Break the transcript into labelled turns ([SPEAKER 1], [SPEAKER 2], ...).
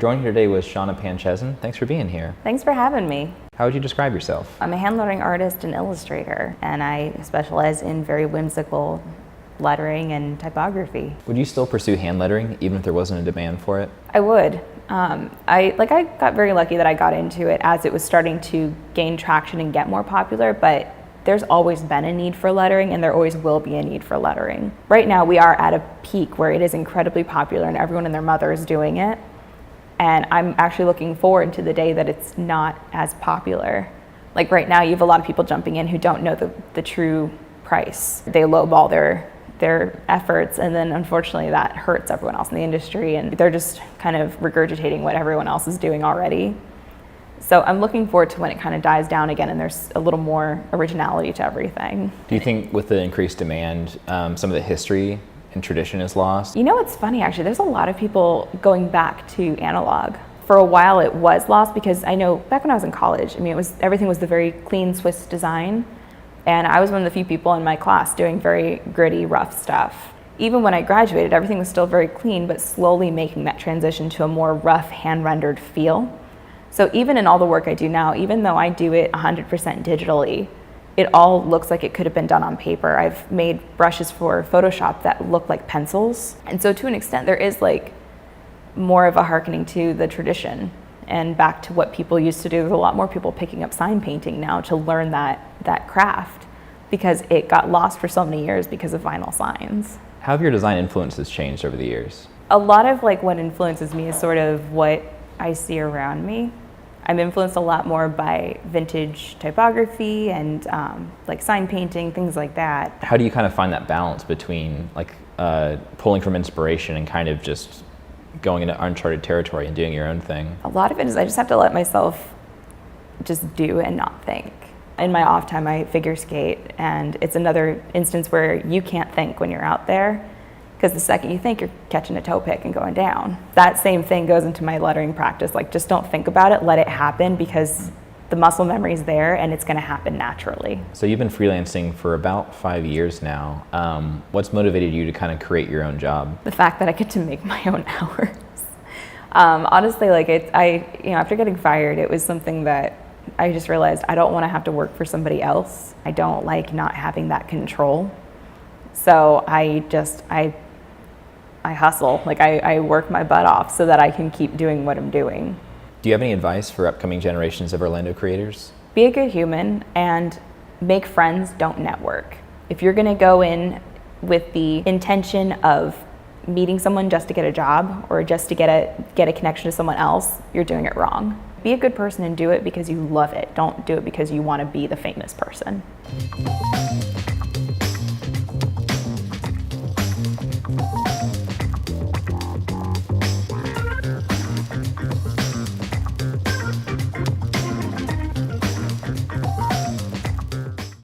[SPEAKER 1] joined here today with Shauna Panczyszyn. Thanks for being here.
[SPEAKER 2] Thanks for having me.
[SPEAKER 1] How would you describe yourself?
[SPEAKER 2] I'm a hand lettering artist and illustrator, and I specialize in very whimsical lettering and typography.
[SPEAKER 1] Would you still pursue hand lettering even if there wasn't a demand for it?
[SPEAKER 2] I would. I got very lucky that I got into it as it was starting to gain traction and get more popular, but there's always been a need for lettering, and there always will be a need for lettering. Right now we are at a peak where it is incredibly popular and everyone and their mother is doing it. And I'm actually looking forward to the day that it's not as popular. Like right now you have a lot of people jumping in who don't know the true price. They lowball their efforts, and then unfortunately that hurts everyone else in the industry, and they're just kind of regurgitating what everyone else is doing already. So I'm looking forward to when it kind of dies down again and there's a little more originality to everything.
[SPEAKER 1] Do you think with the increased demand, some of the history and tradition is lost?
[SPEAKER 2] You know, it's funny actually, there's a lot of people going back to analog. For a while it was lost because I know back when I was in college, I mean, everything was the very clean Swiss design, and I was one of the few people in my class doing very gritty, rough stuff. Even when I graduated, everything was still very clean, but slowly making that transition to a more rough, hand-rendered feel. So even in all the work I do now, even though I do it 100% digitally, it all looks like it could have been done on paper. I've made brushes for Photoshop that look like pencils. And so to an extent, there is like more of a hearkening to the tradition and back to what people used to do. There's a lot more people picking up sign painting now to learn that craft because it got lost for so many years because of vinyl signs.
[SPEAKER 1] How have your design influences changed over the years?
[SPEAKER 2] A lot of like what influences me is sort of what I see around me. I'm influenced a lot more by vintage typography and like sign painting, things like that.
[SPEAKER 1] How do you kind of find that balance between like pulling from inspiration and kind of just going into uncharted territory and doing your own thing?
[SPEAKER 2] A lot of it is I just have to let myself just do and not think. In my off time, I figure skate, and it's another instance where you can't think when you're out there, because the second you think, you're catching a toe pick and going down. That same thing goes into my lettering practice. Like, just don't think about it, let it happen, because the muscle memory is there and it's gonna happen naturally.
[SPEAKER 1] So you've been freelancing for about 5 years now. What's motivated you to kind of create your own job?
[SPEAKER 2] The fact that I get to make my own hours. Honestly, like after getting fired, it was something that I just realized I don't wanna have to work for somebody else. I don't like not having that control. So I hustle, like I work my butt off so that I can keep doing what I'm doing.
[SPEAKER 1] Do you have any advice for upcoming generations of Orlando creators?
[SPEAKER 2] Be a good human and make friends, don't network. If you're gonna go in with the intention of meeting someone just to get a job or just to get a connection to someone else, you're doing it wrong. Be a good person and do it because you love it. Don't do it because you wanna be the famous person.